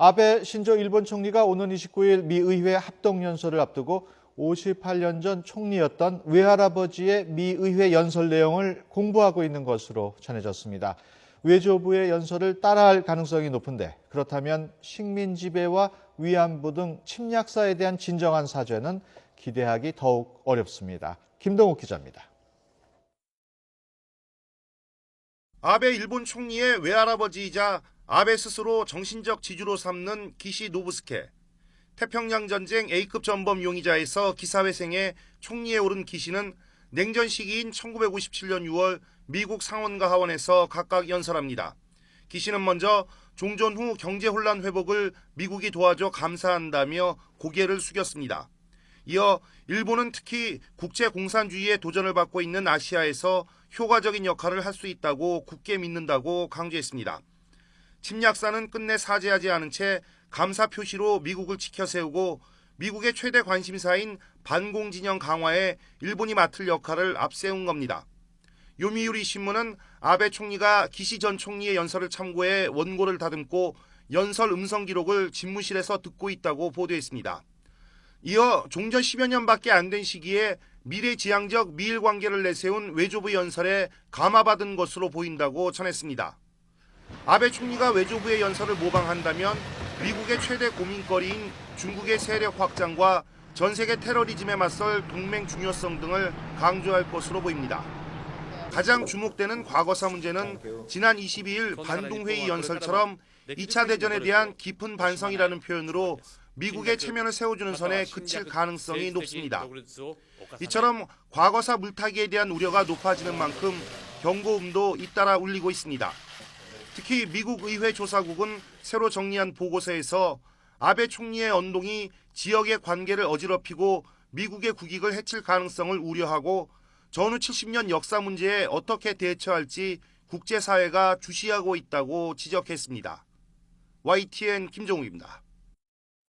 아베 신조 일본 총리가 오는 29일 미 의회 합동연설을 앞두고 58년 전 총리였던 외할아버지의 미 의회 연설 내용을 공부하고 있는 것으로 전해졌습니다. 외교부의 연설을 따라할 가능성이 높은데 그렇다면 식민 지배와 위안부 등 침략사에 대한 진정한 사죄는 기대하기 더욱 어렵습니다. 김동욱 기자입니다. 아베 일본 총리의 외할아버지이자 아베 스스로 정신적 지주로 삼는 기시 노부스케. 태평양 전쟁 A급 전범 용의자에서 기사회생에 총리에 오른 기시는 냉전 시기인 1957년 6월 미국 상원과 하원에서 각각 연설합니다. 기시는 먼저 종전 후 경제 혼란 회복을 미국이 도와줘 감사한다며 고개를 숙였습니다. 이어 일본은 특히 국제 공산주의에 도전을 받고 있는 아시아에서 효과적인 역할을 할 수 있다고 굳게 믿는다고 강조했습니다. 침략사는 끝내 사죄하지 않은 채 감사 표시로 미국을 치켜세우고 미국의 최대 관심사인 반공진영 강화에 일본이 맡을 역할을 앞세운 겁니다. 요미우리 신문은 아베 총리가 기시 전 총리의 연설을 참고해 원고를 다듬고 연설 음성 기록을 집무실에서 듣고 있다고 보도했습니다. 이어 종전 10여 년밖에 안 된 시기에 미래지향적 미일 관계를 내세운 외교부 연설에 감화받은 것으로 보인다고 전했습니다. 아베 총리가 외교부의 연설을 모방한다면 미국의 최대 고민거리인 중국의 세력 확장과 전 세계 테러리즘에 맞설 동맹 중요성 등을 강조할 것으로 보입니다. 가장 주목되는 과거사 문제는 지난 22일 반동회의 연설처럼 2차 대전에 대한 깊은 반성이라는 표현으로 미국의 체면을 세워주는 선에 그칠 가능성이 높습니다. 이처럼 과거사 물타기에 대한 우려가 높아지는 만큼 경고음도 잇따라 울리고 있습니다. 특히 미국 의회 조사국은 새로 정리한 보고서에서 아베 총리의 언동이 지역의 관계를 어지럽히고 미국의 국익을 해칠 가능성을 우려하고 전후 70년 역사 문제에 어떻게 대처할지 국제사회가 주시하고 있다고 지적했습니다. YTN 김종욱입니다.